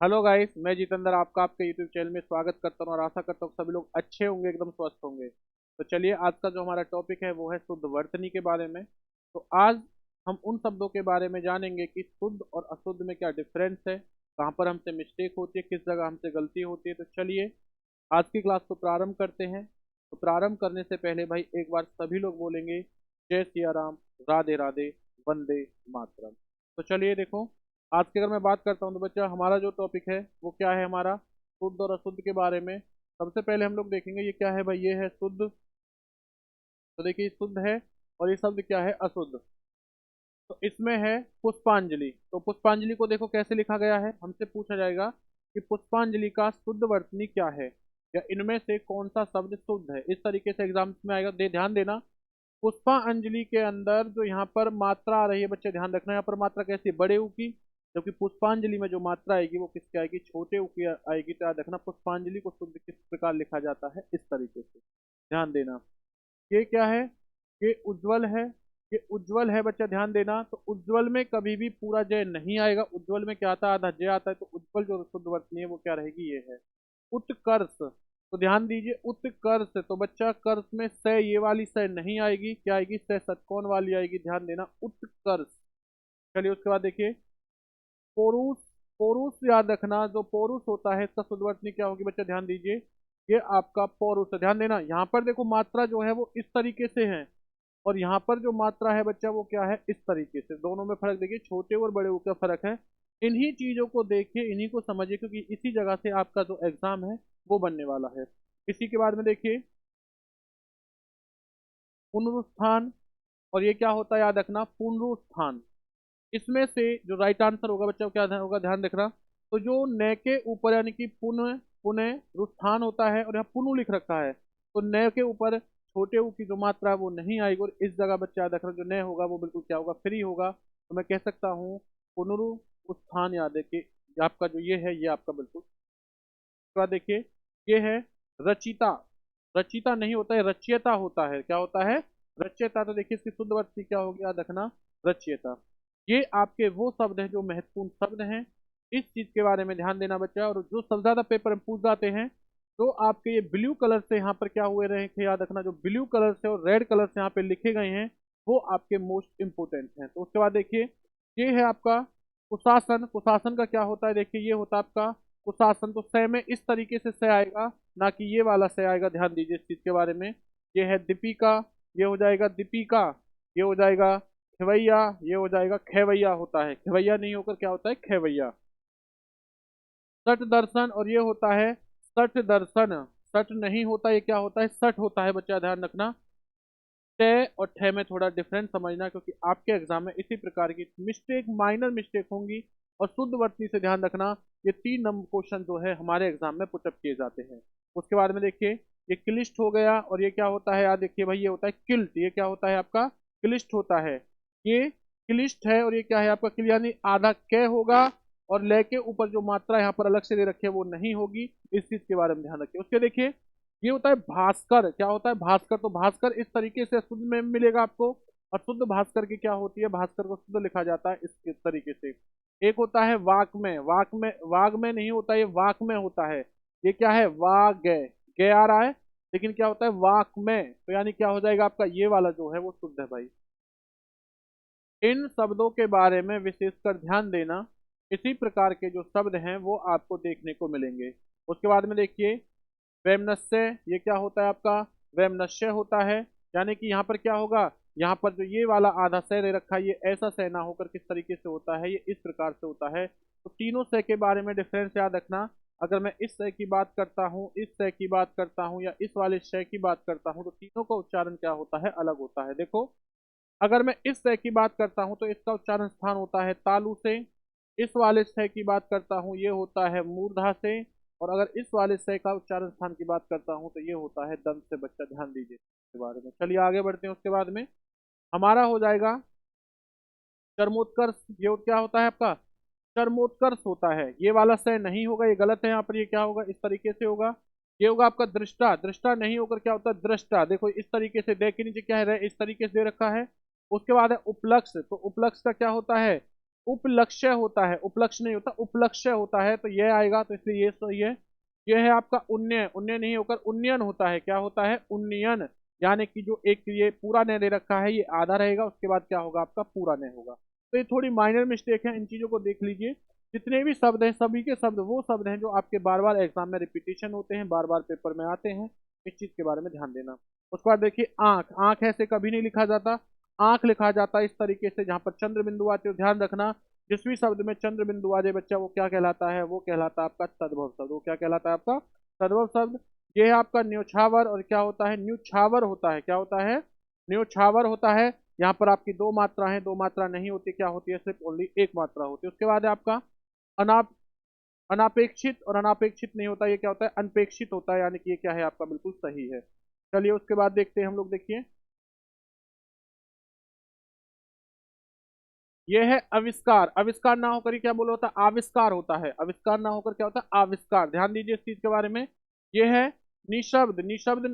Hello guys, मैं जितेंद्र आपका आपके यूट्यूब चैनल में स्वागत करता हूं और आशा करता हूं सभी लोग अच्छे होंगे, एकदम स्वस्थ होंगे। तो चलिए, आज का जो हमारा टॉपिक है वो है शुद्ध वर्तनी के बारे में। तो आज हम उन शब्दों के बारे में जानेंगे कि शुद्ध और अशुद्ध में क्या डिफरेंस है, कहाँ पर हमसे मिस्टेक होती है, किस जगह हमसे गलती होती है। तो चलिए, आज की क्लास को प्रारंभ करते हैं। तो प्रारंभ करने से पहले भाई एक बार सभी लोग बोलेंगे जय सिया राम, राधे राधे, वंदे मातरम। तो चलिए देखो, आज की अगर मैं बात करता हूँ तो बच्चा हमारा जो टॉपिक है वो क्या है, हमारा शुद्ध और अशुद्ध के बारे में। सबसे पहले हम लोग देखेंगे ये क्या है भाई, ये है शुद्ध। तो देखिए शुद्ध है, और ये शब्द क्या है, अशुद्ध। तो इसमें है पुष्पांजलि। तो पुष्पांजलि को देखो कैसे लिखा गया है, हमसे पूछा जाएगा कि पुष्पांजलि का शुद्ध वर्तनी क्या है, या इनमें से कौन सा शब्द शुद्ध है। इस तरीके से एग्जाम में आएगा, ध्यान देना। पुष्पांजलि के अंदर जो यहाँ पर मात्रा आ रही है बच्चे, ध्यान रखना, यहाँ पर मात्रा कैसी है, बड़े ऊ की। जबकि पुष्पांजलि में जो मात्रा आएगी वो किसकी आएगी, छोटे ऊ की आएगी। तो याद रखना पुष्पांजलि को शुद्ध किस प्रकार लिखा जाता है, इस तरीके से ध्यान देना। ये क्या है, ये उज्जवल है। ये उज्जवल है बच्चा, ध्यान देना। तो उज्जवल में कभी भी पूरा जय नहीं आएगा, उज्जवल में क्या आता है, आधा जय आता है। तो उज्जवल जो शुद्ध वर्तनी है वो क्या रहेगी, ये है उत्कर्ष। तो ध्यान दीजिए, उत्कर्ष। तो बच्चा कर्ष में स, ये वाली स नहीं आएगी, क्या आएगी, स षटकोण वाली आएगी, ध्यान देना, उत्कर्ष। चलिए उसके बाद देखिए पौरुष। पौरुष याद रखना, जो पौरुष होता है इसका शुद्ध वर्तनी क्या होगी बच्चा, ध्यान दीजिए। ये आपका पौरुष है, ध्यान देना। यहाँ पर देखो मात्रा जो है वो इस तरीके से है, और यहाँ पर जो मात्रा है बच्चा वो क्या है, इस तरीके से। दोनों में फर्क देखिए, छोटे और बड़े ऊ का फर्क है। इन्हीं चीजों को देखिए, इन्हीं को समझिए, क्योंकि इसी जगह से आपका जो एग्जाम है वो बनने वाला है। इसी के बाद में देखिए पुनरुत्थान। और ये क्या होता है, याद रखना, पुनरुत्थान। इसमें से जो राइट आंसर होगा बच्चा वो क्या होगा, ध्यान रखना। तो जो न के ऊपर यानी कि पुनः पुनः रुत्थान होता है, और यहाँ पुनु लिख रखा है, तो न के ऊपर छोटे ऊ की जो मात्रा है वो नहीं आएगी, और इस जगह बच्चा याद रखना, जो न होगा वो बिल्कुल क्या होगा, फ्री होगा। तो मैं कह सकता हूँ पुनरुत्थान। याद है कि आपका जो ये है ये आपका बिल्कुल। उसके बाद देखिए ये है रचिता। रचिता नहीं होता है, रचयिता होता है। क्या होता है, रचयिता। तो देखिए इसकी शुद्ध वर्तनी क्या होगी, याद रखना, रचयिता। ये आपके वो शब्द हैं जो महत्वपूर्ण शब्द हैं, इस चीज के बारे में ध्यान देना बच्चा। और जो सबसे ज्यादा पेपर में पूछ जाते हैं, तो आपके ये ब्लू कलर से यहाँ पर क्या हुए रहे थे, याद रखना, जो ब्लू कलर से और रेड कलर से यहाँ पे लिखे गए हैं वो आपके मोस्ट इंपोर्टेंट हैं। तो उसके बाद देखिए ये है आपका कुशासन। कुशासन का क्या होता है, देखिए ये होता है आपका कुशासन। तो स में इस तरीके से स आएगा, ना कि ये वाला स आएगा, ध्यान दीजिए इस चीज के बारे में। ये है दीपिका, ये हो जाएगा दीपिका। ये हो जाएगा खेवैया, ये हो जाएगा खेवैया होता है, खेवैया नहीं होकर क्या होता है, खेवैया। सठ दर्शन, और ये होता है सठ दर्शन। सठ नहीं होता, ये क्या होता है, सठ होता है बच्चा, ध्यान रखना। ट और ठ में थोड़ा डिफरेंस समझना, क्योंकि आपके एग्जाम में इसी प्रकार की मिस्टेक, माइनर मिस्टेक होंगी। और शुद्ध वर्तनी से ध्यान रखना, ये 3 नंबर क्वेश्चन जो है हमारे एग्जाम में पुटअप किए जाते हैं। उसके बाद में देखिए ये क्लिष्ट हो गया, और ये क्या होता है, याद देखिए भाई, ये होता है किल्ट। ये क्या होता है आपका, क्लिष्ट होता है। ये क्लिष्ट है, और ये क्या है आपका, क्लियर, यानी आधा क होगा, और ले के ऊपर जो मात्रा यहाँ पर अलग से दे रखी है वो नहीं होगी। इस चीज के बारे में ध्यान रखिए। उसके देखिए ये होता है भास्कर। क्या होता है, भास्कर। तो भास्कर इस तरीके से शुद्ध में मिलेगा आपको। और शुद्ध भास्कर की क्या होती है, भास्कर को शुद्ध लिखा जाता है इस तरीके से। एक होता है वाग्मय। वाग्मय, वाग्मय नहीं होता, ये वाक्मय होता है। ये क्या है, वाग गे आ रहा है, लेकिन क्या होता है, वाक्मय। तो यानी क्या हो जाएगा आपका, ये वाला जो है वो शुद्ध है भाई। इन शब्दों के बारे में विशेषकर ध्यान देना। इसी प्रकार के जो शब्द हैं वो आपको देखने को मिलेंगे। उसके बाद में देखिए वैमनस्य। ये क्या होता है आपका, वैमनस्य होता है। यानी कि यहाँ पर क्या होगा, यहाँ पर जो ये वाला आधा सह दे रखा है, ये ऐसा सह ना होकर किस तरीके से होता है, ये इस प्रकार से होता है। तो तीनों सह के बारे में डिफरेंस याद रखना। अगर मैं इस सह की बात करता हूँ, इस सह की बात करता हूँ, या इस वाले सह की बात करता हूँ, तो तीनों का उच्चारण क्या होता है, अलग होता है। देखो अगर मैं इस सह की बात करता हूँ तो इसका उच्चारण स्थान होता है तालु से। इस वाले सह की बात करता हूँ ये होता है मूर्धा से। और अगर इस वाले सह का उच्चारण स्थान की बात करता हूँ तो ये होता है दंत से। बच्चा ध्यान दीजिए इसके बारे में। चलिए आगे बढ़ते हैं। उसके बाद में हमारा हो जाएगा चरमोत्कर्ष। ये क्या होता है आपका, चरमोत्कर्ष होता है। ये वाला सह नहीं होगा, ये गलत है। यहाँ पर ये क्या होगा, इस तरीके से होगा। ये होगा आपका दृष्टा। दृष्टा नहीं होकर क्या होता है, दृष्टा। देखो इस तरीके से, दे के नीचे क्या है, इस तरीके से दे रखा है। उसके बाद है उपलक्ष। तो उपलक्ष का क्या होता है, उपलक्ष्य होता है, उपलक्ष्य नहीं होता, उपलक्ष्य होता है, तो यह आएगा, तो इसलिए ये सही है। यह है आपका उन्नय, उन्नय नहीं होकर उन्नयन होता है, क्या होता है, उन्नयन। यानी कि जो एक ये पूरा नय दे रखा है, ये आधा रहेगा, उसके बाद क्या होगा, आपका पूरा नय होगा। तो ये थोड़ी माइनर मिस्टेक है, इन चीजों को देख लीजिए। जितने भी शब्द हैं, सभी के शब्द वो शब्द हैं जो आपके बार बार एग्जाम में रिपीटेशन होते हैं, बार बार पेपर में आते हैं, इस चीज के बारे में ध्यान देना। उसके बाद देखिए आंख, आंख ऐसे कभी नहीं लिखा जाता, आंख लिखा जाता है इस तरीके से, जहां पर चंद्र बिंदु आते हो, ध्यान रखना। जिस भी शब्द में चंद्र बिंदु आ जाए बच्चा, वो क्या कहलाता है, वो कहलाता है आपका तद्भव शब्द। वो क्या कहलाता है आपका तद्भव शब्द। ये है आपका न्योछावर, और क्या होता है, न्यूछावर होता है, क्या होता है, न्योछावर होता है। यहाँ पर आपकी दो मात्रा है, दो मात्रा नहीं होती, क्या होती है, सिर्फ ओनली एक मात्रा होती है। उसके बाद है आपका अनाप अनापेक्षित, और अनापेक्षित नहीं होता, ये क्या होता है, अनपेक्षित होता है, यानी कि ये क्या है, आपका बिल्कुल सही है। चलिए उसके बाद देखते हैं हम लोग, देखिए ये है आविष्कार। आविष्कार ना होकर ये क्या बोला होता है, आविष्कार होता है। आविष्कार ना होकर क्या होता है, आविष्कार। ध्यान दीजिए इस चीज के बारे में। ये है निशब्द, निशब्द,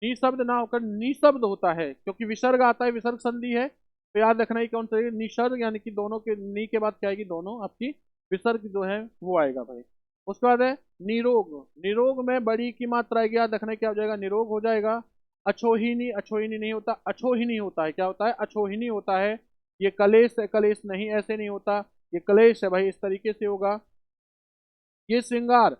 निशब्द ना होकर निशब्द होता है, क्योंकि विसर्ग आता है, विसर्ग संधि है, तो याद रखना, ये कौन सा है, निसर्ग, यानी कि दोनों के नी के बाद क्या आएगी, दोनों आपकी विसर्ग जो है वो आएगा भाई। उसके बाद है निरोग। निरोग में बड़ी की मात्रा आएगी, याद रखना, क्या हो जाएगा, निरोग हो जाएगा। अछोहिनी, अछोहिनी नहीं होता, अछोहिनी होता है, क्या होता है, अछोहिनी होता है। ये कलेश है, कलेश नहीं, ऐसे नहीं होता, ये कलेश है भाई, इस तरीके से होगा। ये श्रृंगार,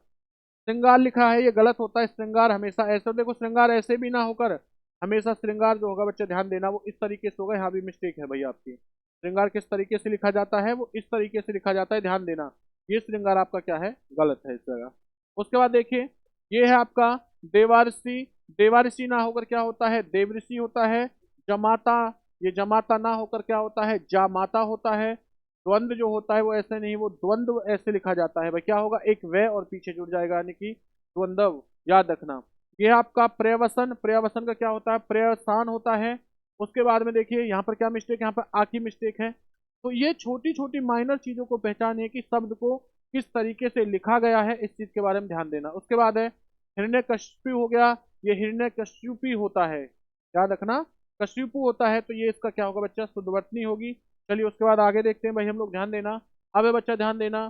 श्रृंगार लिखा है, ये गलत होता है। श्रृंगार हमेशा ऐसे, देखो श्रृंगार ऐसे भी ना होकर, हमेशा श्रृंगार जो होगा बच्चे ध्यान देना, वो इस तरीके से होगा। यहाँ भी मिस्टेक है भाई आपकी। श्रृंगार किस तरीके से लिखा जाता है, वो इस तरीके से लिखा जाता है, ध्यान देना। ये श्रृंगार आपका क्या है, गलत है इस जगह। उसके बाद देखिए ये है आपका देवारसी। देवारसी ना होकर क्या होता है, देवऋषि होता है। जमाता, ये जमाता ना होकर क्या होता है, जामाता होता है। द्वंद्व जो होता है वो ऐसे नहीं, वो द्वंद्व ऐसे लिखा जाता है भाई, क्या होगा, एक व और पीछे जुड़ जाएगा, यानी कि द्वंद्व, याद रखना। ये आपका पर्यवसन, पर्यवसन का क्या होता है, पर्यवसान होता है। उसके बाद में देखिए यहाँ पर क्या मिस्टेक, यहाँ पर आ की मिस्टेक है। तो ये छोटी छोटी माइनर चीजों को पहचानिए कि शब्द को किस तरीके से लिखा गया है, इस चीज के बारे में ध्यान देना। उसके बाद है हिरण्यकशिपु हो गया, ये हिरण्यकशिपु होता है, याद रखना, कशिपु होता है, तो ये इसका क्या होगा बच्चा, शुद्धवर्तनी होगी। चलिए उसके बाद आगे देखते हैं भाई हम लोग, ध्यान देना। अब है बच्चा ध्यान देना,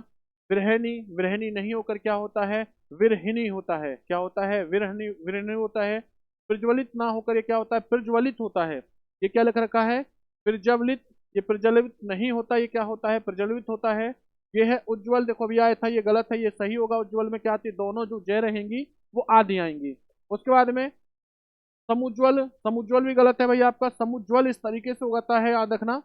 विरहनी, विरहनी नहीं होकर क्या होता है, विरहिणी होता है, क्या होता है, विरहनी, विरहिणी होता है। प्रज्वलित ना होकर ये क्या होता है, प्रज्वलित होता है। ये क्या लिख रखा है, प्रज्वलित, ये प्रज्वलित नहीं होता, ये क्या होता है, प्रज्वलित होता है। ये है उज्जवल, देखो अभी आया था, ये गलत है, ये सही होगा। उज्जवल में क्या आती है, दोनों जो जय रहेंगी वो आधी आएंगी। उसके बाद में समुज्वल, समुज्वल भी गलत है भाई आपका। समुज्वल इस तरीके से उगाता है, याद रखना।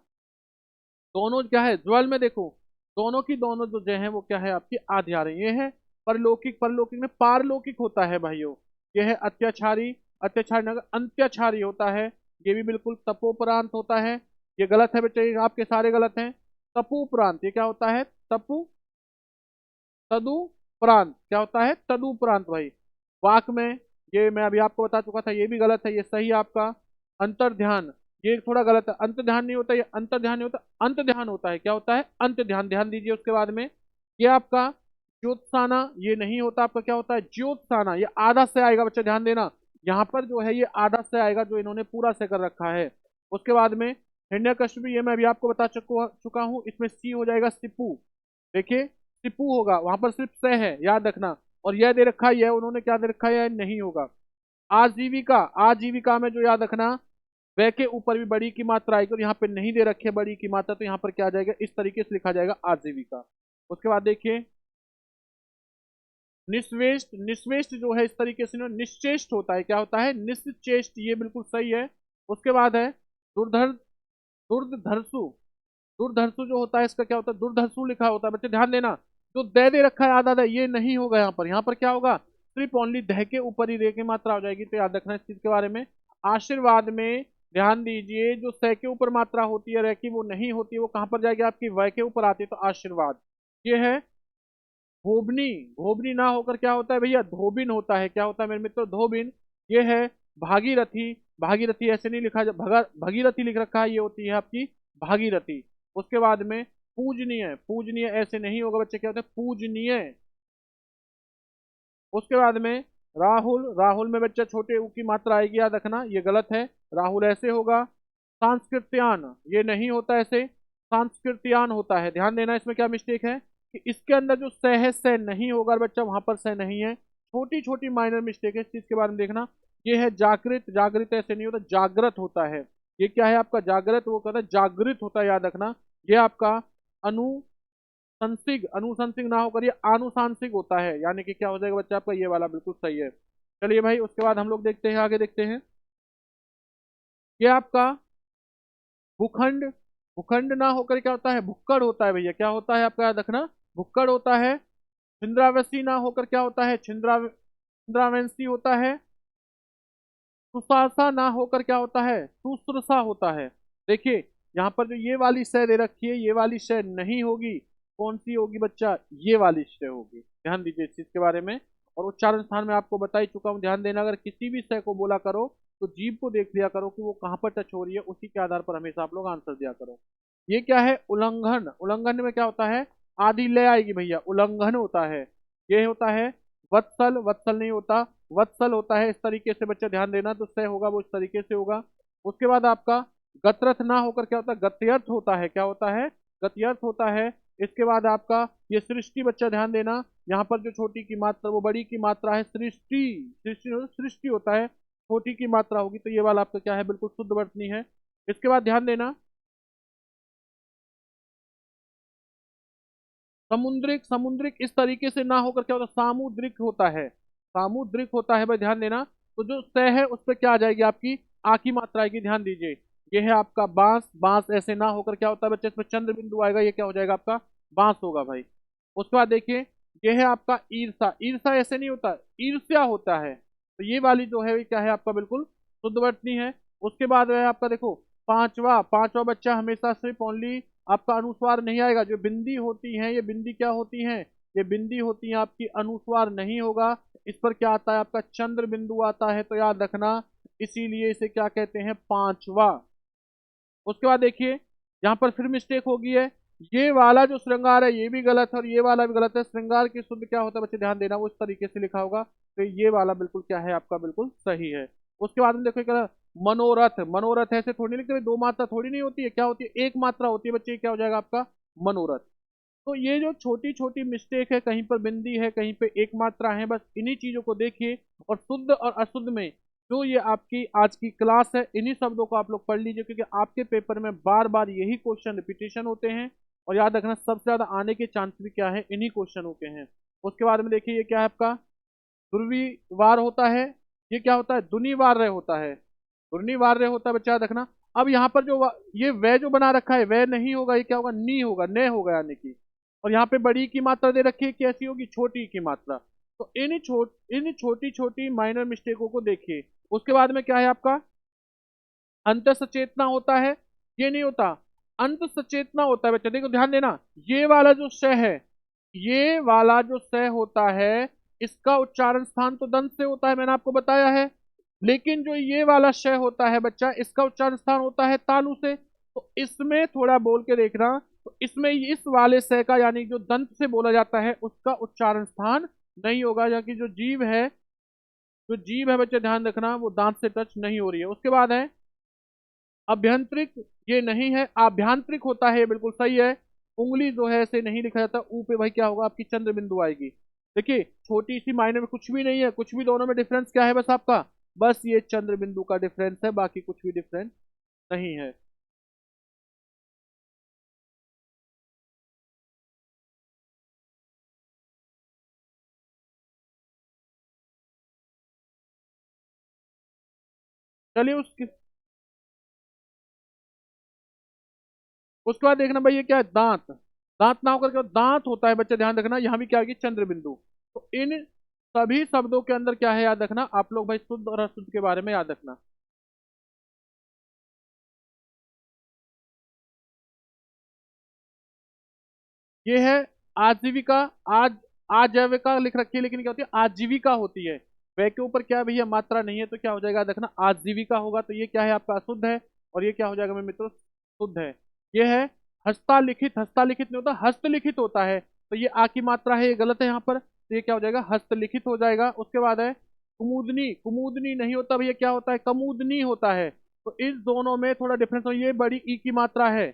दोनों क्या है, ज्वल में देखो, दोनों की दोनों जो जय है वो क्या है, आपकी आधी आ रही है। ये है परलौकिक, परलौकिक में पारलौकिक होता है भाइयों। ये है अत्याचारी, अत्याचारी नगर अंत्याचारी होता है। ये भी बिल्कुल तपोपरांत होता है, ये गलत है बेटे, आपके सारे गलत हैं। तपोपरांत, ये क्या होता है, तपु, तदुपरांत, क्या होता है, तदुपरांत भाई। वाक में, ये मैं अभी आपको बता चुका था, ये भी गलत है, ये सही है आपका अंतर ध्यान। ये थोड़ा गलत है, अंत ध्यान नहीं होता, ये अंतर ध्यान नहीं होता, अंत ध्यान होता है, क्या होता है, अंत ध्यान, ध्यान दीजिए। उसके बाद में ये आपका ज्योत्साना, ये नहीं होता आपका, क्या होता है, ज्योत्साना, ये आधा से आएगा बच्चा, ध्यान देना। यहाँ पर जो है ये आधा से आएगा, जो इन्होंने पूरा से कर रखा है। उसके बाद में हिरण्यकश्यप, ये मैं अभी आपको बता चुका हूँ, इसमें सी हो जाएगा सिपू। देखिए सिपू होगा, वहां पर सिर्फ से है, याद रखना। और यह दे रखा है, यह उन्होंने क्या दे रखा है, यह नहीं होगा। आजीविका, आजीविका में जो याद रखना, वे के ऊपर भी बड़ी की मात्रा आएगी, और यहाँ पे नहीं दे रखे बड़ी की मात्रा, तो यहाँ पर क्या आ जाएगा, इस तरीके से लिखा जाएगा आजीविका। उसके बाद देखिए निश्वेष्ट, निश्वेष्ट जो है इस तरीके से ना, निश्चेष्ट होता है, क्या होता है, निश्चेष्ट, ये बिल्कुल सही है। उसके बाद है दुर्धर, दुर्धर्षु, दुर्धर्षु जो होता है इसका क्या होता है, दुर्धर्षु लिखा होता है बच्चे, ध्यान देना। जो दे दे रखा है आधा आधा, ये नहीं होगा यहाँ पर। यहाँ पर क्या होगा, सिर्फ ओनली दह के ऊपर ही रे की मात्रा हो जाएगी, तो याद रखना इस चीज के बारे में। आशीर्वाद में ध्यान दीजिए, जो सह के ऊपर मात्रा होती है, रह की, वो नहीं होती है, वो कहाँ पर जाएगी, आपकी वह के ऊपर आती है, तो आशीर्वाद। ये है धोबनी, धोबनी ना होकर क्या होता है भैया, धोबिन होता है, क्या होता है मेरे मित्र, धोबिन। ये है भागीरथी, भागीरथी ऐसे नहीं लिखा भगीरथी लिख रखा है, ये होती है आपकी भागीरथी। उसके बाद में पूजनीय, पूजनीय ऐसे नहीं होगा बच्चे, क्या होता है, पूजनीय। उसके बाद में राहुल, राहुल में बच्चा छोटे ऊ की मात्रा आएगी, याद रखना, ये गलत है, राहुल ऐसे होगा। सांस्कृत्यान, ये नहीं होता ऐसे, सांस्कृत्यान होता है। ध्यान देना इसमें क्या मिस्टेक है कि इसके अंदर जो स है स नहीं होगा बच्चा, वहां पर स नहीं है। छोटी छोटी माइनर मिस्टेक है, इस चीज के बारे में देखना। ये है जागृत, जागृत ऐसे नहीं होता, जागृत होता है। ये क्या है आपका जागृत, वो कहता है जागृत होता है, याद रखना। ये आपका अनुसंसिग, अनुसंसिग ना होकर ये आनुसांसिक होता है, यानी कि क्या हो जाएगा बच्चा आपका, ये वाला बिल्कुल सही है। चलिए भाई, उसके बाद हम लोग देखते हैं, आगे देखते हैं। ये आपका भूखंड, भूखंड ना होकर क्या होता है, भुक्कड़ होता है भैया। क्या होता है आपका, याद रखना, भुक्कड़ होता है। छिंद्रावसी ना होकर क्या होता है, छिंद्रावंशी होता है। सुसासा ना होकर क्या होता है, सुश्रुषा होता है। देखिए यहाँ पर जो ये वाली शय दे रखी है, ये वाली शय नहीं होगी। कौन सी होगी बच्चा, ये वाली शय होगी। ध्यान दीजिए इस चीज के बारे में। और उच्चारण स्थान में आपको बता ही चुका हूँ, ध्यान देना। अगर किसी भी शय को बोला करो तो जीभ को देख लिया करो कि वो कहाँ पर टच हो रही है, उसी के आधार पर हमेशा आप लोग आंसर दिया करो। ये क्या है, उल्लंघन। उल्लंघन में क्या होता है, आदि ले आएगी भैया, उल्लंघन होता है। ये होता है वत्सल, वत्सल नहीं होता, वत्सल होता है। इस तरीके से बच्चा ध्यान देना, तो सह होगा वो इस तरीके से होगा। उसके बाद आपका गत्रथ ना होकर क्या होता है, गत्यर्थ होता है। क्या होता है, गत्यर्थ होता है। इसके बाद आपका ये सृष्टि, बच्चा ध्यान देना। यहाँ पर जो छोटी की मात्रा, वो बड़ी की मात्रा है, सृष्टि, सृष्टि सृष्टि होता है। छोटी की मात्रा होगी तो ये वाला आपका क्या है, बिल्कुल शुद्ध वर्तनी है। इसके बाद ध्यान देना, समुद्रिक, समुद्रिक इस तरीके से ना होकर क्या होता है, सामुद्रिक होता है। सामुद्रिक होता है भाई, ध्यान देना। तो जो स है उस पर क्या आ जाएगी आपकी, आ की मात्रा आएगी। ध्यान दीजिए, ये है आपका बांस। बांस ऐसे ना होकर क्या होता है बच्चे, इसमें चंद्र बिंदु आएगा, ये क्या हो जाएगा आपका, बांस होगा भाई। उसके बाद देखिए, ये है आपका ईर्षा। ईर्षा ऐसे नहीं होता, ईर्ष्या होता है। तो ये वाली जो है ये क्या है आपका, बिल्कुल शुद्ध वर्तनी है। उसके बाद है आपका, देखो पांचवा, पांचवा बच्चा हमेशा सिर्फ ओनली आपका अनुस्वार नहीं आएगा। जो बिंदी होती है, ये बिंदी क्या होती है, ये बिंदी होती है आपकी, अनुस्वार नहीं होगा। इस पर क्या आता है आपका, चंद्र बिंदु आता है, तो याद रखना। इसीलिए इसे क्या कहते हैं, पांचवा। उसके बाद देखिए, यहाँ पर फिर मिस्टेक हो गई है। ये वाला जो श्रृंगार है ये भी गलत है, और ये वाला भी गलत है। श्रृंगार की शुद्ध क्या होता है बच्चे, ध्यान देना, वो इस तरीके से लिखा होगा। तो ये वाला बिल्कुल क्या है आपका, बिल्कुल सही है। उसके बाद में देखो क्या, मनोरथ। मनोरथ ऐसे थोड़ी लिखते, दो मात्रा थोड़ी नहीं होती है, क्या होती है, एक मात्रा होती है बच्चे। ये क्या हो जाएगा आपका, मनोरथ। तो ये जो छोटी छोटी मिस्टेक है, कहीं पर बिंदी है, कहीं पे एक मात्रा है, बस इन्हीं चीजों को देखिए। और शुद्ध और अशुद्ध में जो ये आपकी आज की क्लास है, इन्हीं शब्दों को आप लोग पढ़ लीजिए, क्योंकि आपके पेपर में बार बार यही क्वेश्चन रिपीटेशन होते हैं। और याद रखना, सबसे ज्यादा आने के चांस भी क्या है, इन्हीं क्वेश्चनों के हैं। उसके बाद में देखिए, ये क्या है आपका, दुर्विवार होता है। ये क्या होता है, दुनिवार्य होता है। दुर्निवार्य होता है बच्चा, याद रखना। अब यहाँ पर जो ये वह जो बना रखा है, वह नहीं होगा, ये क्या होगा, नी होगा, न होगा यानी कि। और यहाँ पे बड़ी की मात्रा दे रखी है, कैसी होगी, छोटी की मात्रा। तो इन छोटी छोटी माइनर मिस्टेकों को देखिए। उसके बाद में क्या है आपका, अंत सचेतना होता है। ये नहीं होता, अंत सचेतना होता है बच्चा। देखो ध्यान देना, ये वाला जो श है, ये वाला जो स होता है, इसका उच्चारण स्थान तो दंत से होता है, मैंने आपको बताया है। लेकिन जो ये वाला श होता है बच्चा, इसका उच्चारण स्थान होता है तालु से। तो इसमें थोड़ा बोल के देखना, तो इसमें इस वाले स का, यानी जो दंत से बोला जाता है, उसका उच्चारण स्थान नहीं होगा, या कि जो जीव है, जो जीव है बच्चे ध्यान रखना, वो दांत से टच नहीं हो रही है। उसके बाद है अभ्यंतरिक। ये नहीं है, आभ्यंतरिक होता है, ये बिल्कुल सही है। उंगली जो है ऐसे नहीं लिखा जाता, ऊ पे भाई क्या होगा, आपकी चंद्र बिंदु आएगी। देखिए छोटी सी मायने में कुछ भी नहीं है, कुछ भी, दोनों में डिफरेंस क्या है बस आपका, बस ये चंद्र बिंदु का डिफरेंस है, बाकी कुछ भी डिफरेंस नहीं है। चलिए उसके बाद देखना भाई, ये क्या है, दांत। दांत ना होकर के दांत होता है बच्चे, ध्यान रखना। यहाँ भी क्या होगी, चंद्र बिंदु। तो इन सभी शब्दों के अंदर क्या है, याद रखना आप लोग भाई, शुद्ध और अशुद्ध के बारे में याद रखना। ये है आजीविका। आज आजीविका लिख रखी है, लेकिन क्या होती है, आजीविका होती है। वे के ऊपर क्या है भैया, मात्रा नहीं है, तो क्या हो जाएगा देखना, आजीविका होगा। तो ये क्या है आपका, अशुद्ध है। और ये क्या हो जाएगा मेरे मित्रों, शुद्ध है। ये है हस्तलिखित। हस्तलिखित नहीं होता, हस्तलिखित होता है। तो ये आ की मात्रा है, ये गलत है यहाँ पर। तो ये क्या हो जाएगा, हस्तलिखित हो जाएगा। उसके बाद है कुमुदनी। कुमुदनी नहीं होता भैया, क्या होता है, कमुदनी होता है। तो इस दोनों में थोड़ा डिफरेंस हो, ये बड़ी ई की मात्रा है।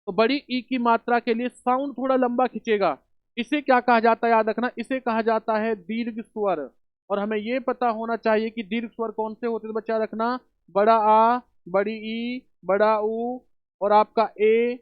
तो बड़ी ई की मात्रा के लिए साउंड थोड़ा लंबा खींचेगा। इसे क्या कहा जाता है, याद रखना, इसे कहा जाता है दीर्घ स्वर। और हमें यह पता होना चाहिए कि दीर्घ स्वर कौन से होते हैं, तो बच्चा रखना, बड़ा आ, बड़ी ई, बड़ा ऊ, और आपका ए,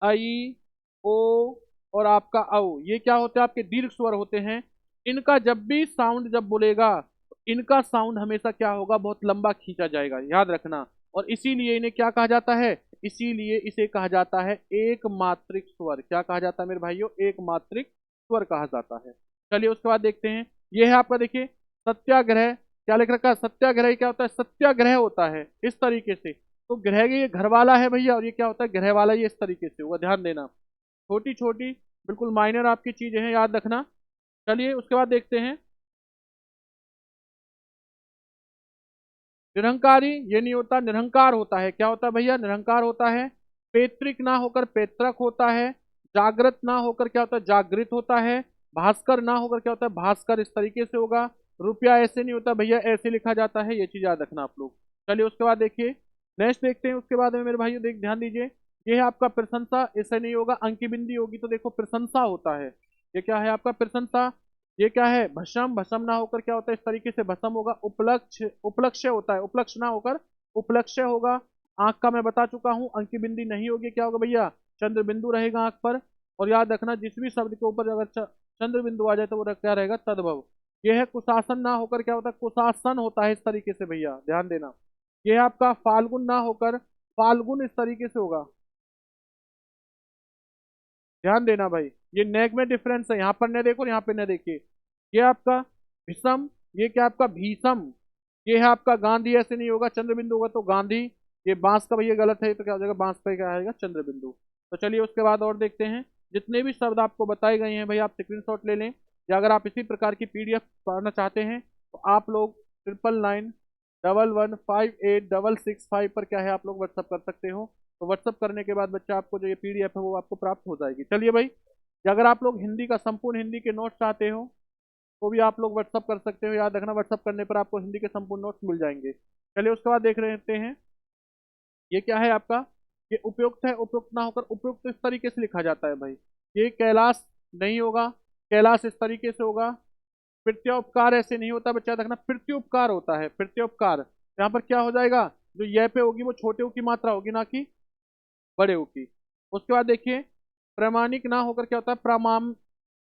आई, ओ, और आपका औ, ये क्या होते हैं, आपके दीर्घ स्वर होते हैं। इनका जब भी साउंड जब बोलेगा, इनका साउंड हमेशा क्या होगा, बहुत लंबा खींचा जाएगा, याद रखना। और इसीलिए इन्हें क्या कहा जाता है, इसीलिए इसे कहा जाता है एक मात्रिक स्वर। क्या कहा जाता है मेरे भाइयों, एक मात्रिक स्वर कहा जाता है। चलिए उसके बाद देखते हैं, ये है आपका, देखिए सत्याग्रह। क्या लिख रखा है, सत्याग्रह क्या होता है, सत्याग्रह होता है इस तरीके से। तो ग्रह ये घर वाला है भैया, और ये क्या होता है, ग्रह वाला, ये इस तरीके से होगा, ध्यान देना। छोटी छोटी बिल्कुल माइनर आपकी चीजें हैं, याद रखना। चलिए उसके बाद देखते हैं, निरहंकारी ये नहीं होता, निरहंकार होता है। क्या होता है भैया, निरहंकार होता है। पैतृक ना होकर पैतृक होता है। जागृत ना होकर क्या होता है, जागृत होता है। भास्कर ना होकर क्या होता है, भास्कर, इस तरीके से होगा। रुपया ऐसे नहीं होता भैया, ऐसे लिखा जाता है, ये चीज याद रखना आप लोग। चलिए उसके बाद देखिए, नेक्स्ट देखते हैं, उसके बाद में मेरे भाइयों देख ध्यान दीजिए, ये है आपका प्रशंसा। ऐसे नहीं होगा, अंकी बिंदी होगी तो देखो प्रशंसा होता है। ये क्या है आपका, प्रशंसा। ये क्या है, भस्म, भस्म ना होकर क्या होता है, इस तरीके से भस्म होगा। उपलक्ष, उपलक्ष्य होता है, उपलक्ष्य ना होकर उपलक्ष्य होगा। आंख का मैं बता चुका हूं, अंकी बिंदी नहीं होगी, क्या होगा भैया, चंद्र बिंदु रहेगा आंख पर। और याद रखना, जिस भी शब्द के ऊपर अगर चंद्र बिंदु आ जाए तो वो क्या रहेगा, तद्भव। ये है कुशासन ना होकर क्या होता है, कुशासन होता है, इस तरीके से भैया ध्यान देना। ये है आपका फाल्गुन ना होकर फाल्गुन, इस तरीके से होगा, ध्यान देना भाई। ये नेक में डिफरेंस है, यहाँ पर न देखो, यहाँ पे न देखिए। ये आपका भीषम, ये क्या आपका भीषम। ये है आपका गांधी, ऐसे नहीं होगा, चंद्र बिंदु होगा तो गांधी। ये बांस का भैया गलत है, तो क्या हो जाएगा, बांस पे क्या आएगा, चंद्र बिंदु। तो चलिए उसके बाद और देखते हैं, जितने भी शब्द आपको बताए गए हैं भाई, आप स्क्रीनशॉट ले लें, या अगर आप इसी प्रकार की पीडीएफ पढ़ना चाहते हैं तो आप लोग 9991158665 पर क्या है, आप लोग व्हाट्सअप कर सकते हो। तो व्हाट्सअप करने के बाद बच्चा आपको जो ये पीडीएफ है वो आपको प्राप्त हो जाएगी। चलिए भाई, या अगर आप लोग हिंदी का संपूर्ण हिंदी के नोट्स चाहते हो तो भी आप लोग व्हाट्सअप कर सकते हो, याद रखना व्हाट्सअप करने पर आपको हिंदी के संपूर्ण नोट्स मिल जाएंगे। चलिए उसके बाद देख लेते हैं, ये क्या है आपका, ये उपयुक्त है, उपयुक्त ना होकर उपयुक्त, इस तरीके से लिखा जाता है भाई। ये कैलाश नहीं होगा, कैलाश इस तरीके से होगा। प्रत्योपकार ऐसे नहीं होता बच्चा, देखना प्रत्युपकार होता है, प्रत्युपकार। यहाँ पर क्या हो जाएगा, जो ये पे होगी वो छोटे ऊ की मात्रा होगी, ना कि बड़े ऊ की। उसके बाद देखिए, प्रामाणिक ना होकर क्या होता है,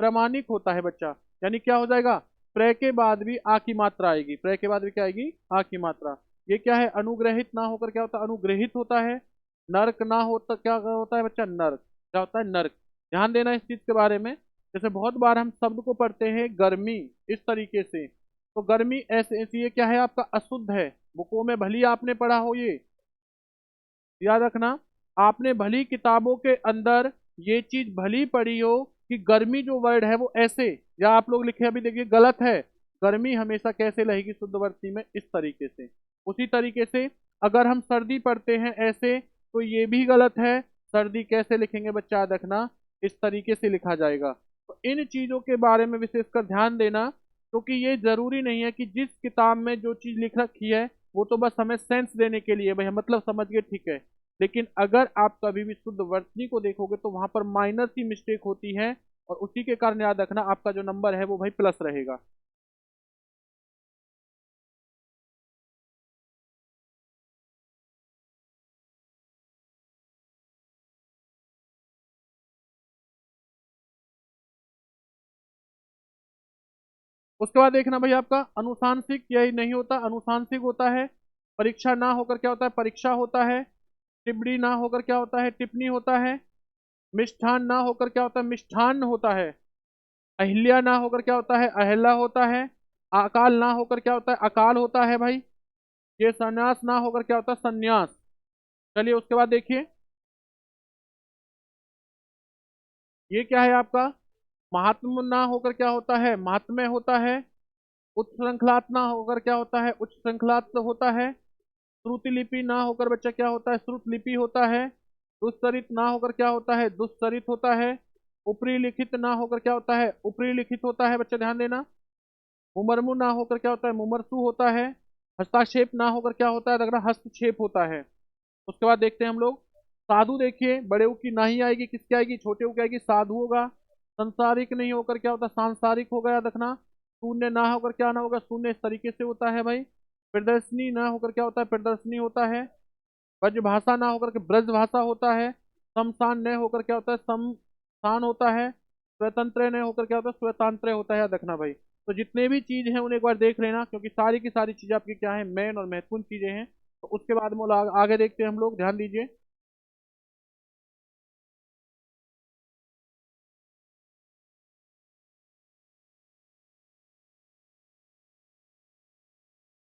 प्रामाणिक होता है बच्चा। यानी क्या हो जाएगा, प्र के बाद भी आ की मात्रा आएगी, प्र के बाद भी क्या आएगी, आ की मात्रा। ये क्या है, अनुग्रहित ना होकर क्या होता है, अनुग्रहित होता है। नर्क ना होता क्या होता है बच्चा, नर्क, क्या होता है, नर्क। ध्यान देना इस चीज के बारे में। जैसे बहुत बार हम शब्द को पढ़ते हैं गर्मी, इस तरीके से, तो गर्मी ऐसे ऐसी, ये क्या है आपका, अशुद्ध है। बुकों में भली आपने पढ़ा हो ये, याद रखना, आपने भली किताबों के अंदर ये चीज भली पढ़ी हो कि गर्मी जो वर्ड है वो ऐसे, या आप लोग लिखे अभी देखिए गलत है, गर्मी हमेशा कैसे रहेगी शुद्धवर्ती में, इस तरीके से। उसी तरीके से अगर हम सर्दी पढ़ते हैं ऐसे, तो ये भी गलत है, सर्दी कैसे लिखेंगे बच्चा, याद रखना, इस तरीके से लिखा जाएगा। तो इन चीजों के बारे में विशेषकर ध्यान देना, क्योंकि ये जरूरी नहीं है कि जिस किताब में जो चीज लिख रखी है वो तो बस हमें सेंस देने के लिए, भाई मतलब समझ गए, ठीक है। लेकिन अगर आप कभी भी शुद्ध वर्तनी को देखोगे तो वहां पर माइनर सी मिस्टेक होती है, और उसी के कारण याद रखना आपका जो नंबर है वो भाई प्लस रहेगा। उसके बाद देखना भाई, आपका अनुसांशिक यही नहीं होता, अनुसांशिक होता है। परीक्षा ना होकर क्या होता है, परीक्षा होता है। टिप्पणी ना होकर क्या होता है, टिप्पणी होता है। मिष्ठान ना होकर क्या होता है, मिष्ठान होता है। अहिल्या ना होकर क्या होता है, अहिल्या होता है। अकाल ना होकर क्या होता है, अकाल होता है भाई। ये संन्यास ना होकर क्या होता है, संन्यास। चलिए उसके बाद देखिए, ये क्या है आपका, महात्म ना होकर क्या होता है, महात्म्य होता है। उच्च श्रृंखलात ना होकर क्या होता है, उच्च श्रृंखलात होता है। श्रुति लिपि ना होकर बच्चा क्या होता है, श्रुत लिपि होता है। दुस्तरित ना होकर क्या होता है, दुस्तरित होता है। ऊपरी लिखित ना होकर क्या होता है, ऊपरी लिखित होता है, बच्चा ध्यान देना। मुमरमु ना होकर क्या होता है, मुमरसु होता है। हस्ताक्षेप ना होकर क्या होता है, अगला हस्तक्षेप होता है। उसके बाद देखते हैं हम लोग, साधु देखिए, बड़े ऊ की नहीं आएगी, किसकी आएगी, छोटे ऊ की आएगी, साधु होगा। संसारिक नहीं होकर क्या होता, सांसारिक होगा, याद रखना। शून्य ना होकर क्या ना होगा, शून्य, इस तरीके से होता है भाई। प्रदर्शनी ना होकर क्या होता है, प्रदर्शनी होता है। ब्रजभाषा ना होकर के ब्रज भाषा होता है। शमशान न होकर क्या होता है, शमशान होता है। स्वतंत्र न होकर क्या होता है, स्वतंत्र होता है, याद रखना भाई। तो जितने भी चीज हैं उन्हें एक बार देख लेना, क्योंकि सारी की सारी चीजें आपकी क्या है, मेन और महत्वपूर्ण चीजें हैं। तो उसके बाद में आगे देखते हैं हम लोग, ध्यान दीजिए।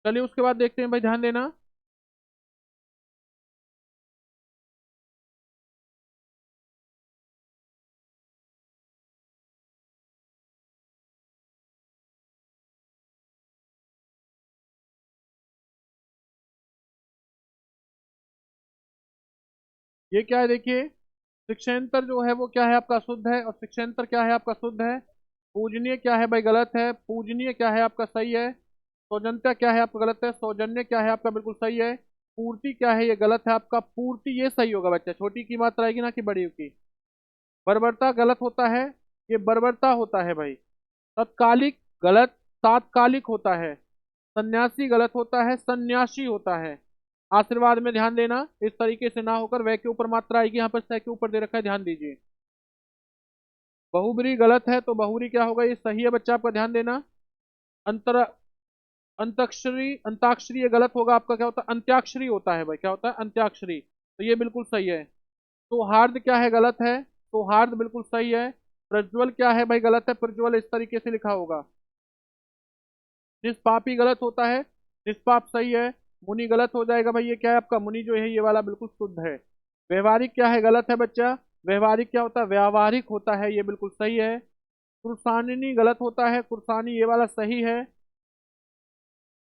चलिए उसके बाद देखते हैं भाई, ध्यान देना। ये क्या है देखिए, शिक्षांतर जो है वो क्या है आपका शुद्ध है, और शिक्षांतर क्या है आपका शुद्ध है। पूजनीय क्या है भाई, गलत है। पूजनीय क्या है आपका, सही है। सौजन्यता क्या है आपका, गलत है। सौजन्य क्या है आपका, बिल्कुल सही है। पूर्ति क्या है, ये गलत है आपका। पूर्ति ये सही होगा बच्चा, छोटी की मात्रा आएगी ना कि बड़ी की। बर्बरता गलत होता है, ये बर्बरता होता है भाई। तत्कालिक गलत, तात्कालिक होता है। सन्यासी गलत होता है, सन्यासी होता है। आशीर्वाद में ध्यान देना, इस तरीके से ना होकर वह के ऊपर मात्रा आएगी, यहाँ पर सह के ऊपर दे रखा है, ध्यान दीजिए। बहुब्री गलत है, तो बहुरी क्या होगा, ये सही है बच्चा, आपका ध्यान देना। अंतर अंताक्षरी, अंताक्षरी ये गलत होगा आपका, क्या होता है, अंत्याक्षरी होता है भाई, क्या होता है, अंत्याक्षरी। तो ये बिल्कुल सही है। सौहार्द क्या है, गलत है। सौहार्द बिल्कुल सही है। प्रज्वल क्या है भाई, गलत है। प्रज्वल इस तरीके से लिखा होगा। निष्पापी गलत होता है, निष्पाप सही है। मुनि गलत हो जाएगा भाई, ये क्या है आपका, मुनि जो है ये वाला बिल्कुल शुद्ध है। व्यवहारिक क्या है, गलत है बच्चा। व्यवहारिक क्या होता है, व्यावहारिक होता है, ये बिल्कुल सही है। कुर्सानी गलत होता है, कुर्सानी ये वाला सही है।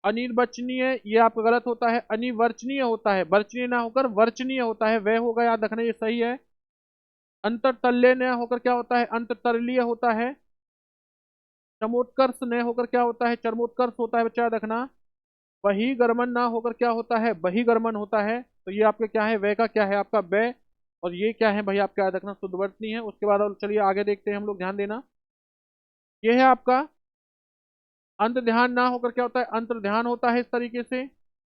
अनिर्वचनीय ये आपका गलत होता है। अनिवर्चनीय होता है, वर्चनीय ना होकर वर्चनीय होता है, वह होगा, याद रखना, ये सही है। अंतरतल्य न होकर क्या होता है, अंततलीय होता है। चमोत्कर्ष न होकर क्या होता है, चरमोत्कर्ष होता है बच्चा, याद रखना। वही गर्मन ना होकर क्या होता है, बही गर्मन होता है। तो ये आपका क्या है, वह का क्या है आपका, वे। और ये क्या है भाई आपका, याद रखना, शुद्धवर्तनी है। उसके बाद और चलिए आगे देखते हैं हम लोग, ध्यान देना। ये है आपका अंत ध्यान ना होकर क्या होता है, अंतर ध्यान होता है, इस तरीके से।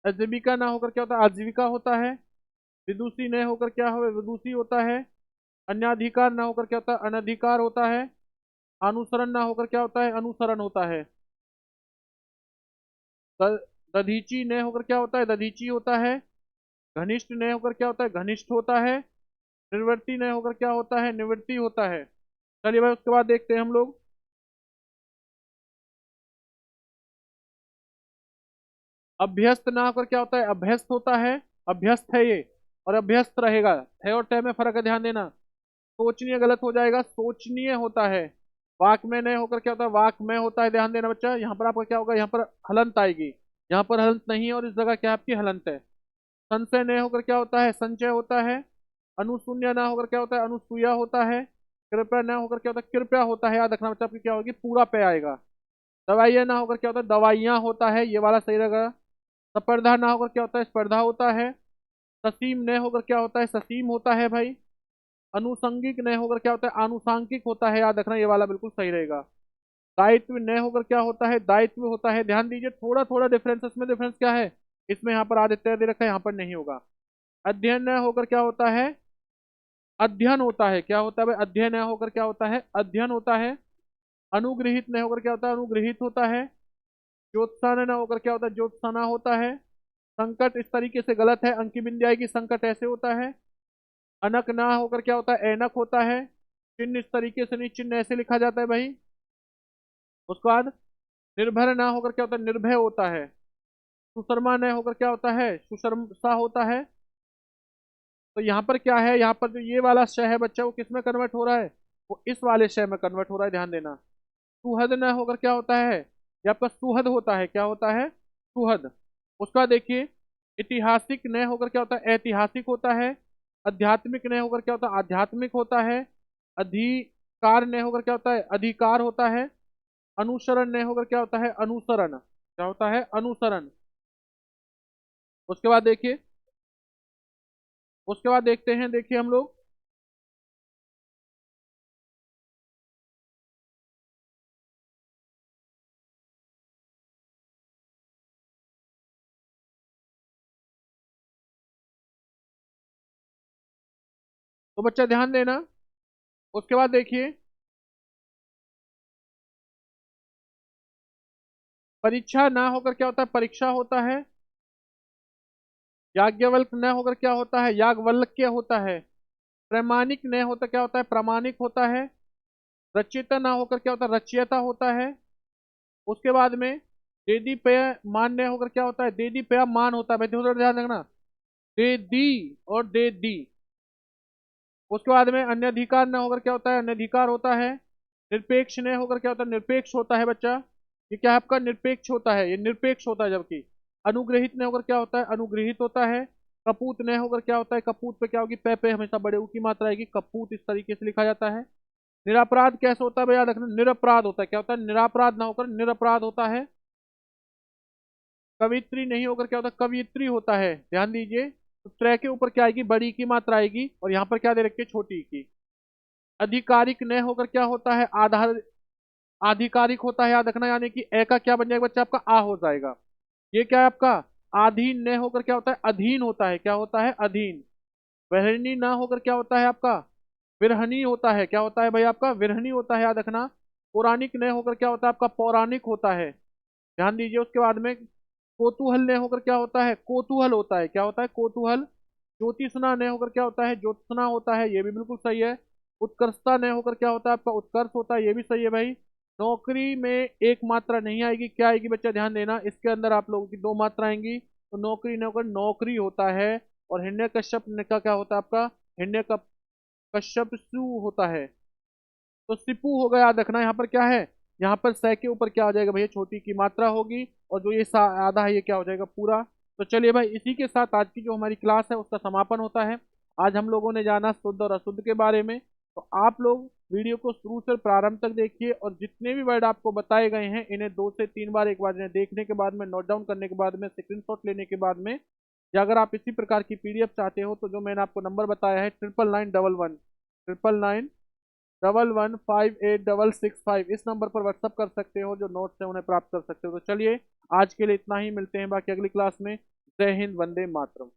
आजीविका ना होकर क्या होता है, आजीविका होता है। विदुषी न होकर क्या हो, विदुषी होता है। अन्याधिकार ना होकर क्या होता है, अनधिकार होता है। अनुसरण ना होकर क्या होता है, अनुसरण होता है। द- दधीची न होकर क्या होता है, दधीची होता है। घनिष्ठ न होकर क्या होता है, घनिष्ठ होता है। निर्वृत्ति न होकर क्या होता है, निवृत्ति होता है। चलिए भाई उसके बाद देखते हैं हम लोग। अभ्यस्त ना होकर क्या होता है, अभ्यस्त होता है। अभ्यस्त है ये, और अभ्यस्त रहेगा। है और तय में फर्क है, ध्यान देना। सोचनीय गलत हो जाएगा, सोचनीय होता है। वाक में नहीं होकर क्या होता है, वाक में होता है, ध्यान देना बच्चा। यहाँ पर आपका क्या होगा, यहाँ पर हलंत आएगी। यहाँ पर हलंत नहीं है, और इस जगह क्या आपकी हलंत है। संशय नहीं होकर क्या होता है, संचय होता है। अनुशून्य ना होकर क्या होता है, अनुसूया होता है। कृपया ना होकर क्या होता है, कृपया होता है, याद रखना बच्चा, आपकी क्या होगी, पूरा पे आएगा। दवाइयाँ ना होकर क्या होता है, दवाइयाँ होता है, ये वाला सही रहेगा। स्पर्धा ना होकर क्या होता है, स्पर्धा होता है। ससीम न होकर क्या होता है, ससीम होता है भाई। अनुसंगिक न होकर क्या होता है, आनुषांगिक होता है, याद रखना, ये वाला बिल्कुल सही रहेगा। दायित्व न होकर क्या होता है, दायित्व होता है, ध्यान दीजिए। थोड़ा थोड़ा डिफरेंस, इसमें डिफरेंस क्या है, इसमें यहाँ पर आदित्य दे रखा है, यहाँ पर नहीं होगा। अध्ययन न होकर क्या होता है, अध्ययन होता है, क्या होता है भाई, अध्ययन न होकर क्या होता है, अध्ययन होता है। अनुग्रहित न होकर क्या होता है, अनुग्रहित होता है। ज्योत्साना न होकर क्या होता है, ज्योत्साना होता है। संकट इस तरीके से गलत है, अंकी बिंदी आएगी, संकट ऐसे होता है। अनक ना होकर क्या होता है, ऐनक होता है। चिन्ह इस तरीके से नहीं, चिन्ह ऐसे लिखा जाता है भाई। उसके बाद निर्भर ना होकर क्या होता है, निर्भय होता है। सुशर्मा न होकर क्या होता है, सुशर्मसा होता है। तो यहाँ पर क्या है, यहाँ पर जो ये वाला शय है बच्चा, वो किस में कन्वर्ट हो रहा है, वो इस वाले शय में कन्वर्ट हो रहा है, ध्यान देना। सुहद न होकर क्या होता है, ये आपका सुहद होता है, क्या होता है, सुहद। उसका देखिए, ऐतिहासिक न होकर क्या होता है, ऐतिहासिक होता है। आध्यात्मिक न होकर क्या होता है, आध्यात्मिक होता है। अधिकार न होकर क्या होता है, अधिकार होता है। अनुसरण न होकर क्या होता है, अनुसरण, क्या होता है, अनुसरण। उसके बाद देखिए, उसके बाद देखते हैं, देखिए हम लोग तो बच्चा ध्यान देना। उसके बाद देखिए, परीक्षा ना होकर क्या होता है, परीक्षा होता है। याज्ञवल्क न होकर क्या होता है, याज्ञवल्क्य होता है। प्रमाणिक न होता क्या होता है, प्रामाणिक होता है। रचयिता ना होकर क्या होता है, रचयिता होता है। उसके बाद में देदी पे मान न होकर क्या होता है, देदी पे मान होता है। भाई थोड़ा ध्यान रखना, दे दी और दे दी। उसके बाद में अन्य अधिकार न होकर क्या होता है, अन्य अधिकार होता है। निरपेक्ष न होकर क्या होता है, निरपेक्ष होता है बच्चा। ये क्या है आपका, निरपेक्ष होता है, ये निरपेक्ष होता है। जबकि अनुग्रहित न होकर क्या होता है, अनुग्रहित होता है। कपूत न होकर क्या होता है, कपूत पे क्या होगी, पे हमेशा बड़े ऊ की मात्रा आएगी, कपूत इस तरीके से लिखा जाता है। निरापराध कैसे होता है भैया, याद रखना, निरपराध होता है। क्या होता है, निरापराध ना होकर निरपराध होता है। कवित्री नहीं होकर क्या होता है, कवियत्री होता है। ध्यान दीजिए, तो त्रय के ऊपर क्या आएगी, बड़ी की मात्रा आएगी, और यहाँ पर क्या दे रखी है, छोटी की। आधिकारिक न होकर क्या होता है, आधार आधिकारिक होता है। याद रखना, यानी कि ए का क्या बन जाएगा बच्चा, आपका आ हो जाएगा। ये क्या है आपका, अधीन न होकर क्या होता है, अधीन होता है। क्या होता है, अधीन। वहरणी ना होकर क्या होता है आपका, विरहनी होता है। क्या होता है भाई आपका, विरहनी होता है। याद रखना, पौराणिक न होकर क्या होता है आपका, पौराणिक होता है। ध्यान दीजिए। उसके बाद में कोतूहल न होकर क्या होता है, कोतूहल होता है। क्या होता है, कोतूहल। ज्योतिषना न होकर क्या होता है, ज्योत्सना होता है। ये भी बिल्कुल सही है। उत्कर्षता न होकर क्या होता है आपका, उत्कर्ष होता है। ये भी सही है भाई। नौकरी में एक मात्रा नहीं आएगी, क्या आएगी बच्चा, ध्यान देना, इसके अंदर आप लोगों की दो मात्रा आएंगी। तो नौकरी न होकर नौकरी होता है। और हिरण्य कश्यप का क्या होता है आपका, हिरण्य कश्यप सु होता है। तो सिपू होगा। याद रखना, यहाँ पर क्या है, यहाँ पर सै के ऊपर क्या आ जाएगा भैया, छोटी की मात्रा होगी। और जो ये आधा है, ये क्या हो जाएगा, पूरा। तो चलिए भाई, इसी के साथ आज की जो हमारी क्लास है उसका समापन होता है। आज हम लोगों ने जाना शुद्ध और अशुद्ध के बारे में। तो आप लोग वीडियो को शुरू से प्रारंभ तक देखिए, और जितने भी वर्ड आपको बताए गए हैं इन्हें 2 से 3 बार, एक बार इन्हें देखने के बाद में, नोट डाउन करने के बाद में, स्क्रीनशॉट लेने के बाद में, या अगर आप इसी प्रकार की पीडीएफ चाहते हो तो जो मैंने आपको नंबर बताया है, 9991 9911586665, इस नंबर पर व्हाट्सअप कर सकते हो। जो नोट्स है उन्हें प्राप्त कर सकते हो। तो चलिए, आज के लिए इतना ही, मिलते हैं बाकी अगली क्लास में। जय हिंद, वंदे मातरम।